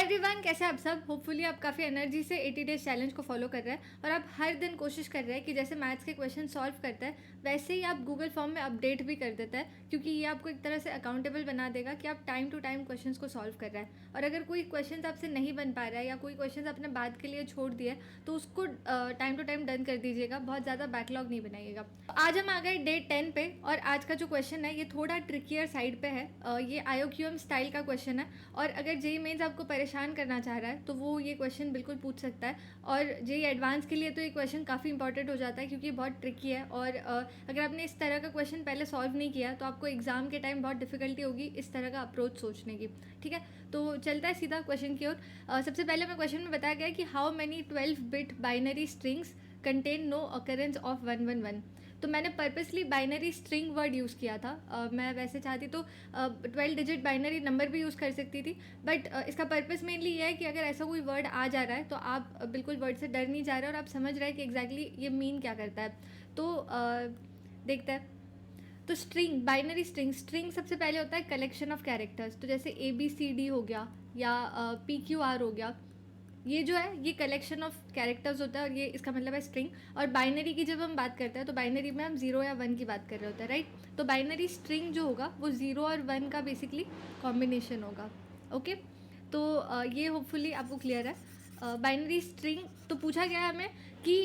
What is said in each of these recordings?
Everyone, कैसे आप सब। होपफुली आप काफ़ी एनर्जी से 80 डेज चैलेंज को फॉलो कर रहे हैं और आप हर दिन कोशिश कर रहे हैं कि जैसे मैथ्स के क्वेश्चन सॉल्व करता है वैसे ही आप गूगल फॉर्म में अपडेट भी कर देता है, क्योंकि ये आपको एक तरह से अकाउंटेबल बना देगा कि आप टाइम टू टाइम क्वेश्चंस को सॉल्व कर रहे हैं। और अगर कोई क्वेश्चन आपसे नहीं बन पा रहा है या कोई क्वेश्चन आपने बाद के लिए छोड़ दिया है तो उसको टाइम टू टाइम डन कर दीजिएगा, बहुत ज़्यादा बैकलॉग नहीं बनाइएगा। आज हम आ गए डे 10 पे और आज का जो क्वेश्चन है ये थोड़ा ट्रिकियर साइड पे है। ये IOQM स्टाइल का क्वेश्चन है और अगर जेईई मेंस आपको परेशान करना चाह रहा है तो वो ये क्वेश्चन बिल्कुल पूछ सकता है। और जेईई एडवांस के लिए तो ये क्वेश्चन काफ़ी इंपॉर्टेंट हो जाता है क्योंकि बहुत ट्रिकी है और अगर आपने इस तरह का क्वेश्चन पहले सॉल्व नहीं किया तो आपको एग्जाम के टाइम बहुत डिफिकल्टी होगी इस तरह का अप्रोच सोचने की। ठीक है, तो चलता है सीधा क्वेश्चन की ओर। सबसे पहले मैं क्वेश्चन में बताया गया कि how many 12 bit binary strings contain no occurrence of 111। तो मैंने purposely binary string word use किया था। मैं वैसे चाहती तो 12 डिजिट बाइनरी नंबर भी यूज़ कर सकती थी, बट इसका पर्पस मेनली ये है कि अगर ऐसा कोई वर्ड आ जा रहा है तो आप बिल्कुल वर्ड से डर नहीं जा रहे और आप समझ रहे हैं कि एग्जैक्टली ये मीन क्या करता है। तो देखते हैं। तो स्ट्रिंग, बाइनरी स्ट्रिंग सबसे पहले होता है कलेक्शन ऑफ कैरेक्टर्स। तो जैसे ABCD हो गया या PQR हो गया, ये जो है ये कलेक्शन ऑफ कैरेक्टर्स होता है और ये इसका मतलब है स्ट्रिंग। और बाइनरी की जब हम बात करते हैं तो बाइनरी में हम 0 या 1 की बात कर रहे होते हैं, राइट। तो बाइनरी स्ट्रिंग जो होगा वो 0 और 1 का बेसिकली कॉम्बिनेशन होगा। ओके, तो ये होपफुली आपको क्लियर है। बाइनरी स्ट्रिंग तो पूछा गया है हमें कि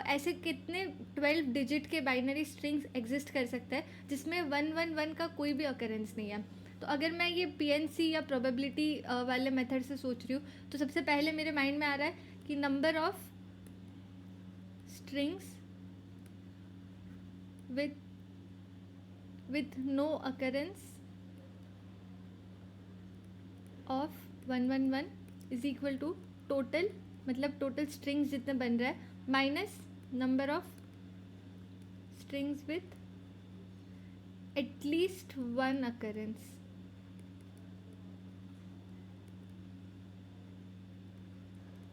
ऐसे कितने 12 डिजिट के बाइनरी स्ट्रिंग्स एग्जिस्ट कर सकते हैं जिसमें 111 का कोई भी अकरेंस नहीं है। तो अगर मैं ये PNC या प्रोबेबिलिटी वाले मेथड से सोच रही हूँ तो सबसे पहले मेरे माइंड में आ रहा है कि number of strings with no occurrence of 111 is equal to total, मतलब टोटल स्ट्रिंग्स जितने बन रहा है minus number of strings with at least 1 occurrence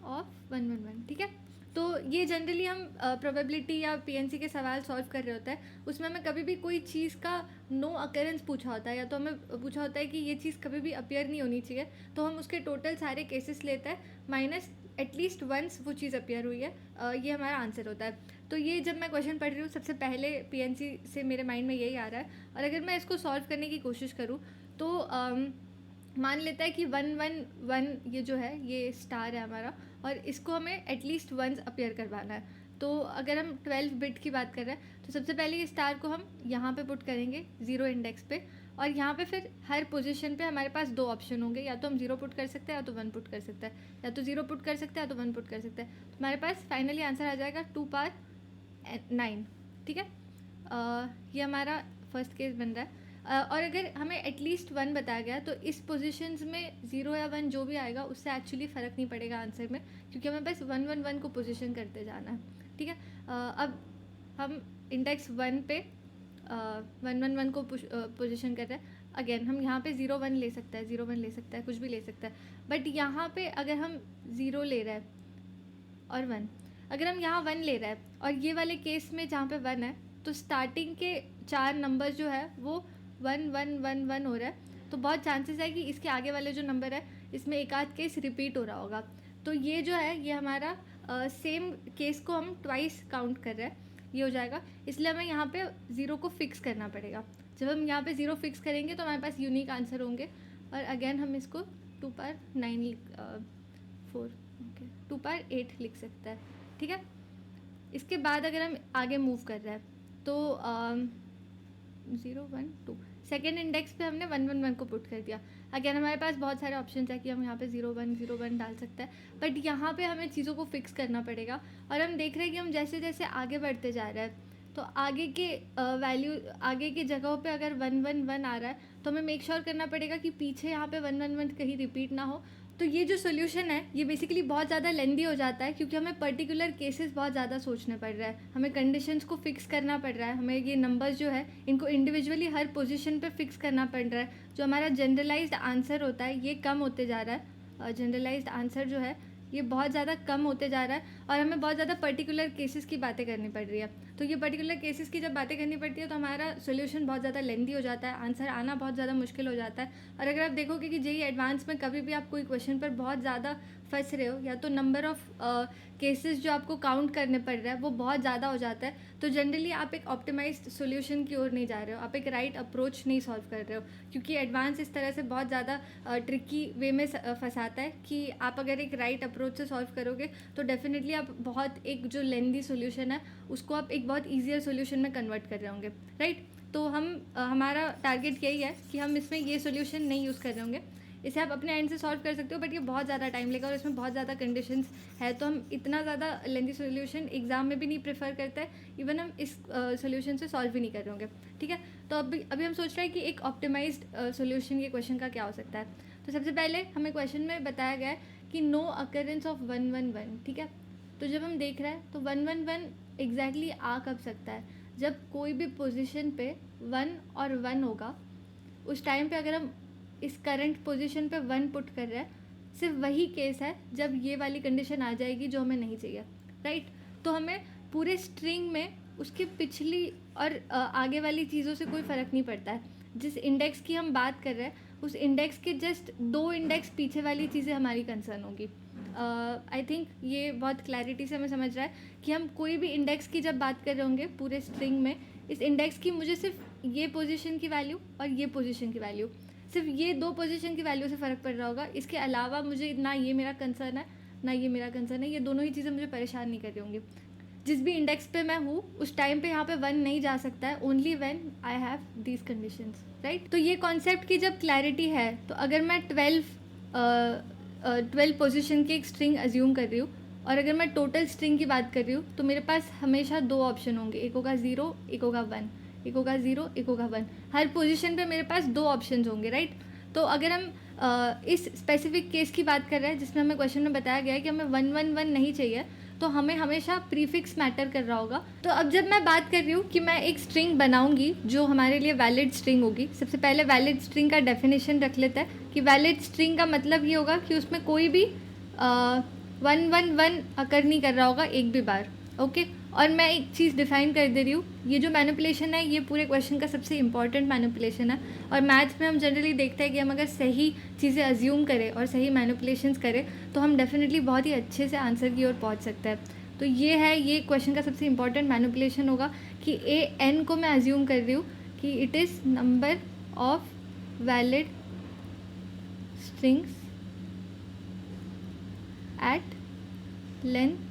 of 111। ठीक है, तो ये जनरली हम प्रोबेबिलिटी या PNC के सवाल सॉल्व कर रहे होते हैं, उसमें हमें कभी भी कोई चीज़ का नो अकरेंस पूछा होता है या तो हमें पूछा होता है कि ये चीज़ कभी भी अपीयर नहीं होनी चाहिए, तो हम उसके टोटल सारे केसेस लेते हैं माइनस एटलीस्ट वंस वो चीज़ अपीयर हुई है। ये हमारा आंसर होता है। तो ये जब मैं क्वेश्चन पढ़ रही हूँ सबसे पहले PNC से मेरे माइंड में यही आ रहा है। और अगर मैं इसको सॉल्व करने की कोशिश करूँ तो मान लेता है कि 111 ये जो है ये स्टार है हमारा और इसको हमें एटलीस्ट वंस अपीयर करवाना है। तो अगर हम 12 बिट की बात कर रहे हैं तो सबसे पहले ये स्टार को हम यहाँ पे पुट करेंगे 0 इंडेक्स पे और यहाँ पे फिर हर पोजीशन पे हमारे पास 2 ऑप्शन होंगे, या तो हम 0 पुट कर सकते हैं या तो 1 पुट कर सकते हैं, या तो 0 पुट कर सकते हैं या तो 1 पुट कर सकते हैं। तो हमारे पास फाइनली आंसर आ जाएगा 2 पावर 9। ठीक है, ये हमारा फर्स्ट केस बन रहा है। और अगर हमें एटलीस्ट 1 बताया गया तो इस पोजीशंस में 0 या 1 जो भी आएगा उससे एक्चुअली फ़र्क नहीं पड़ेगा आंसर में, क्योंकि हमें बस 111 को पोजीशन करते जाना है। ठीक है, अब हम इंडेक्स 1 पे 111 को पोजीशन कर रहे हैं। अगेन हम यहाँ पे 0 1 ले सकता है, 0 1 ले सकता है, कुछ भी ले सकता है, बट यहाँ पे अगर हम 0 ले रहे हैं और 1, अगर हम यहाँ 1 ले रहे हैं और ये वाले केस में जहाँ पे 1 है तो स्टार्टिंग के 4 नंबर जो है वो 1 1 1 1 हो रहा है, तो बहुत चांसेस है कि इसके आगे वाले जो नंबर है इसमें एक आध केस रिपीट हो रहा होगा। तो ये जो है ये हमारा सेम केस को हम ट्वाइस काउंट कर रहे हैं, ये हो जाएगा। इसलिए हमें यहाँ पे 0 को फिक्स करना पड़ेगा। जब हम यहाँ पे 0 फिक्स करेंगे तो हमारे पास यूनिक आंसर होंगे और अगेन हम इसको 2 पावर 9 4 ओके 2 पावर 8 लिख सकते हैं। ठीक है, इसके बाद अगर हम आगे मूव कर रहे हैं तो 0 1 2 सेकेंड इंडेक्स पे हमने 111 को पुट कर दिया। अगेन हमारे पास बहुत सारे ऑप्शन है कि हम यहाँ पे 0 1 0 1 डाल सकते हैं, बट यहाँ पे हमें चीज़ों को फिक्स करना पड़ेगा। और हम देख रहे हैं कि हम जैसे जैसे आगे बढ़ते जा रहे हैं तो आगे के वैल्यू, आगे की जगहों पे अगर 111 आ रहा है तो हमें मेक श्योर करना पड़ेगा कि पीछे यहाँ पे 111 कहीं रिपीट ना हो। तो ये जो सोल्यूशन है ये बेसिकली बहुत ज़्यादा लेंदी हो जाता है क्योंकि हमें पर्टिकुलर केसेस बहुत ज़्यादा सोचने पड़ रहा है, हमें कंडीशंस को फिक्स करना पड़ रहा है, हमें ये नंबर्स जो है इनको इंडिविजुअली हर पोजीशन पे फिक्स करना पड़ रहा है। जो हमारा जनरलाइज्ड आंसर होता है ये कम होते जा रहा है, जनरलाइज्ड आंसर जो है ये बहुत ज़्यादा कम होते जा रहा है और हमें बहुत ज़्यादा पर्टिकुलर केसेस की बातें करनी पड़ रही है। तो ये पर्टिकुलर केसेस की जब बातें करनी पड़ती है तो हमारा सोल्यूशन बहुत ज़्यादा लेंदी हो जाता है, आंसर आना बहुत ज़्यादा मुश्किल हो जाता है। और अगर आप देखोगे कि जेईई एडवांस में कभी भी आप कोई क्वेश्चन पर बहुत ज़्यादा फंस रहे हो या तो नंबर ऑफ केसेस जो आपको काउंट करने पड़ रहा है वो बहुत ज़्यादा हो जाता है, तो जनरली आप एक ऑप्टिमाइज्ड सोल्यूशन की ओर नहीं जा रहे हो, आप एक राइट अप्रोच नहीं सॉल्व कर रहे हो, क्योंकि एडवांस इस तरह से बहुत ज़्यादा ट्रिकी वे में फंसाता है कि आप अगर एक राइट अप्रोच से सॉल्व करोगे तो डेफिनेटली आप बहुत एक जो लेंदी सोल्यूशन है उसको आप एक बहुत ईजियर सोल्यूशन में कन्वर्ट कर रहे होंगे, राइट। तो हमारा टारगेट यही है कि हम इसमें ये सोल्यूशन नहीं यूज़ कर रहे होंगे। इसे आप अपने एंड से सॉल्व कर सकते हो, बट ये बहुत ज़्यादा टाइम लेगा और इसमें बहुत ज़्यादा कंडीशंस है, तो हम इतना ज़्यादा लेंदी सोल्यूशन एग्जाम में भी नहीं प्रेफर करते हैं, इवन हम इस सोल्यूशन से सॉल्व भी नहीं कर रहे होंगे, ठीक है। तो अभी हम सोच रहे हैं कि एक ऑप्टिमाइज्ड सोल्यूशन ये क्वेश्चन का क्या हो सकता है। तो सबसे पहले हमें क्वेश्चन में बताया गया है कि नो अकरेंस ऑफ 111, ठीक है। तो जब हम देख रहे हैं तो 111 एग्जैक्टली आ कब सकता है, जब कोई भी पोजीशन पे 1 और 1 होगा, उस टाइम पे अगर हम इस करंट पोजीशन पे 1 पुट कर रहे हैं, सिर्फ वही केस है जब ये वाली कंडीशन आ जाएगी जो हमें नहीं चाहिए, राइट। तो हमें पूरे स्ट्रिंग में उसकी पिछली और आगे वाली चीज़ों से कोई फ़र्क नहीं पड़ता है। जिस इंडेक्स की हम बात कर रहे हैं उस इंडेक्स के जस्ट 2 इंडेक्स पीछे वाली चीज़ें हमारी कंसर्न होगी। आई थिंक ये बहुत क्लैरिटी से हमें समझ रहा है कि हम कोई भी इंडेक्स की जब बात कर रहे होंगे पूरे स्ट्रिंग में, इस इंडेक्स की मुझे सिर्फ ये पोजीशन की वैल्यू और ये पोजीशन की वैल्यू, सिर्फ ये 2 पोजीशन की वैल्यू से फ़र्क पड़ रहा होगा। इसके अलावा मुझे ना ये मेरा कंसर्न है ना ये मेरा कंसर्न है, ये दोनों ही चीज़ें मुझे परेशान नहीं कर रही होंगी। जिस भी इंडेक्स पे मैं हूँ उस टाइम पे यहाँ पे 1 नहीं जा सकता है, only when I have these conditions, right. तो ये कॉन्सेप्ट की जब क्लैरिटी है, तो अगर मैं 12 पोजीशन की एक स्ट्रिंग अज्यूम कर रही हूँ और अगर मैं टोटल स्ट्रिंग की बात कर रही हूँ तो मेरे पास हमेशा 2 ऑप्शन होंगे, एक होगा 0, एक होगा 1, एक होगा 0, एक होगा 1। हर पोजीशन पे मेरे पास 2 ऑप्शन होंगे, राइट। तो अगर हम इस स्पेसिफिक केस की बात कर रहे हैं जिसमें हमें क्वेश्चन में बताया गया है कि हमें 111 नहीं चाहिए, तो हमें हमेशा प्रीफिक्स मैटर कर रहा होगा। तो अब जब मैं बात कर रही हूँ कि मैं एक स्ट्रिंग बनाऊंगी जो हमारे लिए वैलिड स्ट्रिंग होगी, सबसे पहले वैलिड स्ट्रिंग का डेफिनेशन रख लेते हैं कि वैलिड स्ट्रिंग का मतलब ये होगा कि उसमें कोई भी 111 अकर नहीं कर रहा होगा एक भी बार, ओके। और मैं एक चीज़ डिफाइन कर दे रही हूँ, ये जो मैनिपुलेशन है ये पूरे क्वेश्चन का सबसे इंपॉर्टेंट मैनिपुलेशन है। और मैथ्स में हम जनरली देखते हैं कि हम अगर सही चीज़ें अज्यूम करें और सही मैनिपुलेशंस करें तो हम डेफिनेटली बहुत ही अच्छे से आंसर की ओर पहुँच सकते हैं। तो ये क्वेश्चन का सबसे इंपॉर्टेंट मैनिपुलेशन होगा कि an को मैं अज्यूम कर रही हूँ कि it is number of valid strings at length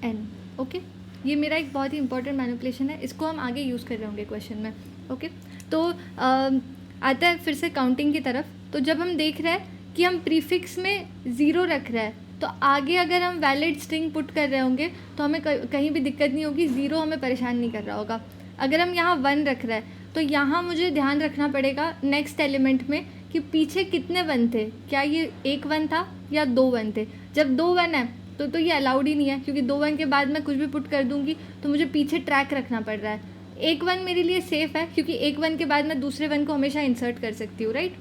n, okay. ये मेरा एक बहुत ही इंपॉर्टेंट मैनिपुलेशन है, इसको हम आगे यूज़ कर रहे होंगे क्वेश्चन में, ओके। तो आता है फिर से काउंटिंग की तरफ। तो जब हम देख रहे हैं कि हम प्रीफिक्स में 0 रख रहे हैं तो आगे अगर हम वैलिड स्ट्रिंग पुट कर रहे होंगे तो हमें कहीं भी दिक्कत नहीं होगी, 0 हमें परेशान नहीं कर रहा होगा। अगर हम यहाँ 1 रख रहे हैं तो यहाँ मुझे ध्यान रखना पड़ेगा नेक्स्ट एलिमेंट में कि पीछे कितने 1 थे, क्या ये एक 1 था या 2 1 थे। जब 2 1 है तो ये अलाउड ही नहीं है, क्योंकि 2 1 के बाद मैं कुछ भी पुट कर दूंगी तो मुझे पीछे ट्रैक रखना पड़ रहा है। एक 1 मेरे लिए सेफ़ है क्योंकि एक 1 के बाद मैं दूसरे 1 को हमेशा इंसर्ट कर सकती हूँ, राइट।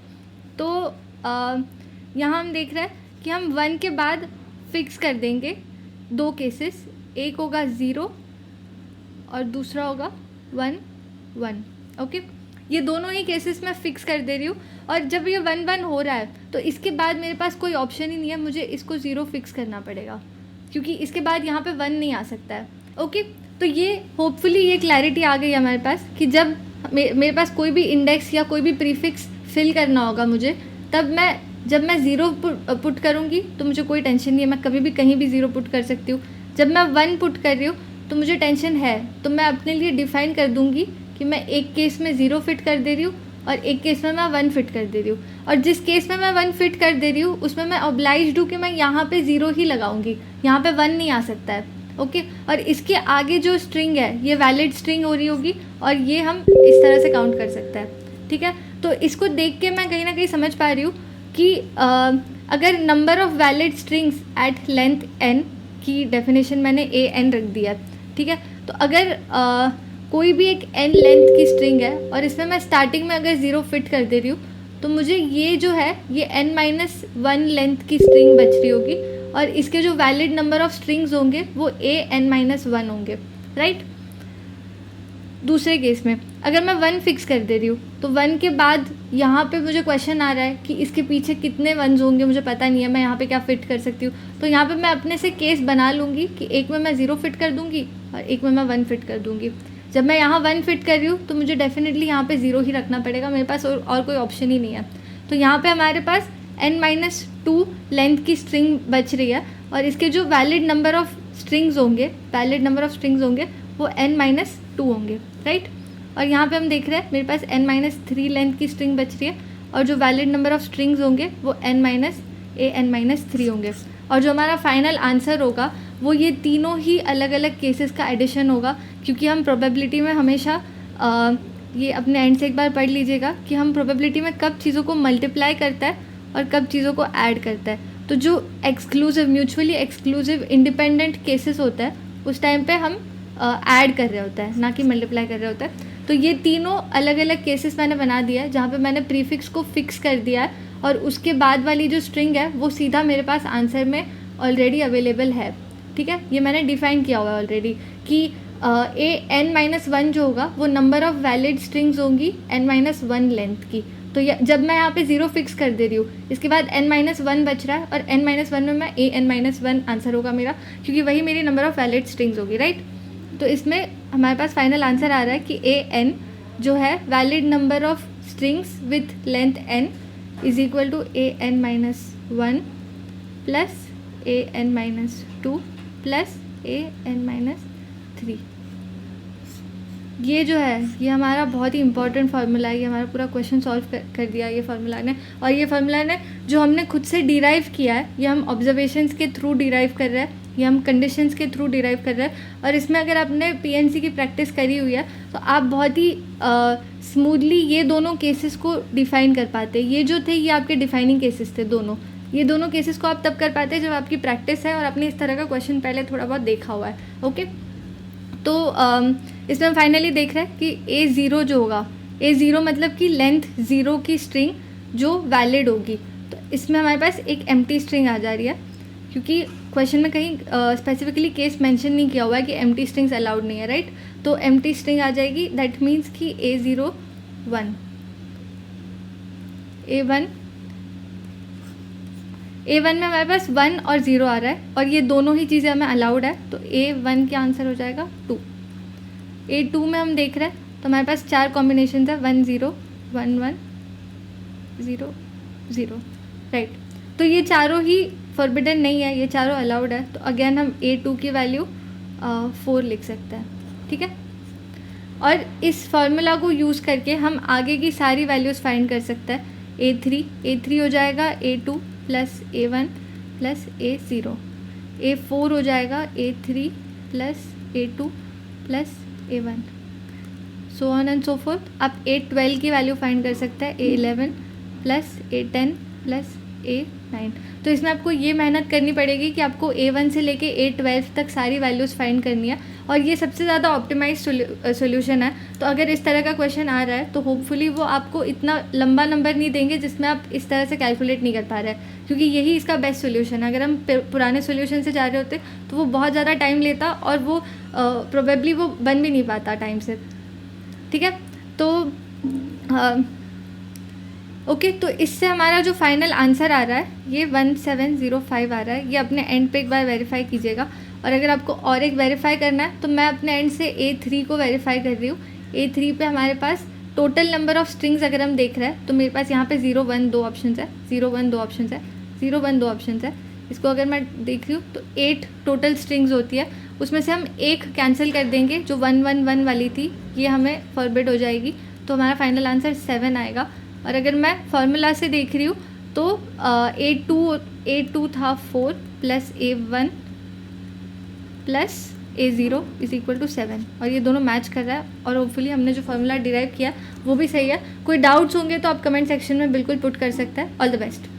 तो यहाँ हम देख रहे हैं कि हम 1 के बाद फिक्स कर देंगे 2 केसेस, एक होगा 0 और दूसरा होगा 1 1, ओके। ये दोनों ही केसेस मैं फ़िक्स कर दे रही हूँ। और जब ये 1 1 हो रहा है तो इसके बाद मेरे पास कोई ऑप्शन ही नहीं है, मुझे इसको 0 फिक्स करना पड़ेगा क्योंकि इसके बाद यहाँ पे 1 नहीं आ सकता है, ओके। तो ये होपफुली ये क्लैरिटी आ गई हमारे पास कि जब मेरे पास कोई भी इंडेक्स या कोई भी प्रीफिक्स फिल करना होगा मुझे, तब जब मैं 0 पुट करूँगी तो मुझे कोई टेंशन नहीं है, मैं कभी भी कहीं भी 0 पुट कर सकती हूँ। जब मैं 1 पुट कर रही हूँ तो मुझे टेंशन है, तो मैं अपने लिए डिफ़ाइन कर दूँगी कि मैं एक केस में 0 फिट कर दे रही हूँ और एक केस में मैं 1 फिट कर दे रही हूँ। और जिस केस में मैं 1 फिट कर दे रही हूँ उसमें मैं ऑब्लाइज्ड हूँ कि मैं यहाँ पे 0 ही लगाऊंगी, यहाँ पे 1 नहीं आ सकता है, ओके। और इसके आगे जो स्ट्रिंग है ये वैलिड स्ट्रिंग हो रही होगी और ये हम इस तरह से काउंट कर सकते हैं, ठीक है। तो इसको देख के मैं कहीं ना कहीं समझ पा रही हूँ कि अगर number of valid strings at length n की डेफिनेशन मैंने an रख दिया, ठीक है। तो अगर कोई भी एक n लेंथ की स्ट्रिंग है और इसमें मैं स्टार्टिंग में अगर 0 फिट कर दे रही हूँ तो मुझे ये जो है ये n-1 लेंथ की स्ट्रिंग बच रही होगी और इसके जो वैलिड नंबर ऑफ स्ट्रिंग्स होंगे वो an-1 होंगे, राइट। दूसरे केस में अगर मैं 1 फिक्स कर दे रही हूँ तो 1 के बाद यहाँ पे मुझे क्वेश्चन आ रहा है कि इसके पीछे कितने 1s होंगे, मुझे पता नहीं है, मैं यहाँ पे क्या फ़िट कर सकती हूँ। तो यहाँ पे मैं अपने से केस बना लूँगी कि एक में मैं 0 फिट कर दूँगी और एक में मैं 1 फिट कर दूँगी। जब मैं यहाँ 1 फिट कर रही हूँ तो मुझे डेफिनेटली यहाँ पे 0 ही रखना पड़ेगा, मेरे पास और कोई ऑप्शन ही नहीं है। तो यहाँ पे हमारे पास n-2 लेंथ की स्ट्रिंग बच रही है और इसके जो वैलिड नंबर ऑफ स्ट्रिंग्स होंगे वो n-2 होंगे, राइट। और यहाँ पे हम देख रहे हैं मेरे पास n-3 लेंथ की स्ट्रिंग बच रही है और जो वैलिड नंबर ऑफ स्ट्रिंग्स होंगे वो n-3 होंगे। और जो हमारा फाइनल आंसर होगा वो ये तीनों ही अलग अलग केसेस का एडिशन होगा, क्योंकि हम प्रोबेबिलिटी में हमेशा ये अपने एंड से एक बार पढ़ लीजिएगा कि हम प्रोबेबिलिटी में कब चीज़ों को मल्टीप्लाई करता है और कब चीज़ों को ऐड करता है। तो जो म्यूचुअली एक्सक्लूसिव इंडिपेंडेंट केसेस होता है उस टाइम पे हम ऐड कर रहे होता है, ना कि मल्टीप्लाई कर रहे होता है। तो ये तीनों अलग अलग केसेस मैंने बना दिया है जहाँ पे मैंने प्रीफिक्स को फिक्स कर दिया है और उसके बाद वाली जो स्ट्रिंग है वो सीधा मेरे पास आंसर में ऑलरेडी अवेलेबल है, ठीक है। ये मैंने डिफ़ाइन किया हुआ है ऑलरेडी कि n-1 जो होगा वो नंबर ऑफ़ वैलिड स्ट्रिंग्स होंगी n-1 लेंथ की। तो जब मैं यहाँ पे 0 फिक्स कर दे रही हूँ, इसके बाद n-1 बच रहा है और n-1 में मैं an-1 आंसर होगा मेरा, क्योंकि वही मेरी नंबर ऑफ़ वैलिड स्ट्रिंग्स होगी, राइट। तो इसमें हमारे पास फाइनल आंसर आ रहा है कि an जो है valid number of strings with length n is equal to an-1 plus an-2 plus an-3। ये जो है ये हमारा बहुत ही इंपॉर्टेंट फार्मूला है, ये हमारा पूरा क्वेश्चन सॉल्व कर दिया ये फार्मूला ने। और ये फार्मूला ने जो हमने खुद से डिराइव किया है ये हम ऑब्जर्वेशंस के थ्रू डिराइव कर रहे हैं, ये हम कंडीशंस के थ्रू डिराइव कर रहे हैं। और इसमें अगर आपने पीएनसी की प्रैक्टिस करी हुई है तो आप बहुत ही स्मूथली ये दोनों केसेस को डिफ़ाइन कर पाते। ये जो थे ये आपके डिफाइनिंग केसेस थे दोनों, ये दोनों केसेस को आप तब कर पाते हैं जब आपकी प्रैक्टिस है और आपने इस तरह का क्वेश्चन पहले थोड़ा बहुत देखा हुआ है, ओके। तो इसमें हम फाइनली देख रहे हैं कि A0 जो होगा, A0 मतलब कि लेंथ 0 की स्ट्रिंग जो वैलिड होगी। तो इसमें हमारे पास एक एम्प्टी स्ट्रिंग आ जा रही है, क्योंकि क्वेश्चन में कहीं स्पेसिफिकली केस मेंशन नहीं किया हुआ है कि एम्प्टी स्ट्रिंग्स अलाउड नहीं है, राइट। तो एम्प्टी स्ट्रिंग आ जाएगी, दैट मीन्स कि A0 1 A1 में हमारे पास 1 और 0 आ रहा है और ये दोनों ही चीज़ें हमें अलाउड है। तो A1 का आंसर हो जाएगा 2। A2 में हम देख रहे हैं तो हमारे पास 4 कॉम्बिनेशन है, 1 0 1 1 0 0, राइट। तो ये चारों ही फॉरबिडन नहीं है, ये चारों अलाउड है। तो अगेन हम A2 की वैल्यू 4 लिख सकते हैं, ठीक है। और इस फार्मूला को यूज़ करके हम आगे की सारी वैल्यूज़ फाइंड कर सकते हैं। A3 हो जाएगा A2 plus A1 plus A0, A4 हो जाएगा A3 plus A2 plus A1, so on and so fourth. आप A12 की वैल्यू फाइंड कर सकते हैं, A11 plus A10 plus A9। तो इसमें आपको ये मेहनत करनी पड़ेगी कि आपको A1 से लेके A12 तक सारी वैल्यूज़ फाइंड करनी है और ये सबसे ज़्यादा ऑप्टिमाइज सॉल्यूशन है। तो अगर इस तरह का क्वेश्चन आ रहा है तो होपफुली वो आपको इतना लंबा नंबर नहीं देंगे जिसमें आप इस तरह से कैलकुलेट नहीं कर पा रहे हैं, क्योंकि यही इसका बेस्ट सोल्यूशन है। अगर हम पुराने सोल्यूशन से जा रहे होते तो वो बहुत ज़्यादा टाइम लेता और वो प्रोबेबली वो बन भी नहीं पाता टाइम से, ठीक है। तो ओके, तो इससे हमारा जो फाइनल आंसर आ रहा है ये 1705 आ रहा है। ये अपने एंड पे एक बार वेरीफाई कीजिएगा और अगर आपको और एक वेरीफाई करना है तो मैं अपने एंड से A3 को वेरीफाई कर रही हूँ। A3 पे हमारे पास टोटल नंबर ऑफ़ स्ट्रिंग्स अगर हम देख रहे हैं तो मेरे पास यहाँ पे 0 1 2 ऑप्शन है, 0 1 2 ऑप्शन है, 0 1 2 ऑप्शन है। इसको अगर मैं देख रही हूँ तो 8 टोटल स्ट्रिंग्स होती है, उसमें से हम एक कैंसिल कर देंगे जो 1 1 1 वाली थी, ये हमें फॉरबिड हो जाएगी। तो हमारा फाइनल आंसर 7 आएगा। और अगर मैं फार्मूला से देख रही हूँ तो A2 था 4 plus A1 plus A0 is equal to 7 और ये दोनों मैच कर रहा है और होपफुली हमने जो फार्मूला डिराइव किया वो भी सही है। कोई डाउट्स होंगे तो आप कमेंट सेक्शन में बिल्कुल पुट कर सकते हैं। All the best.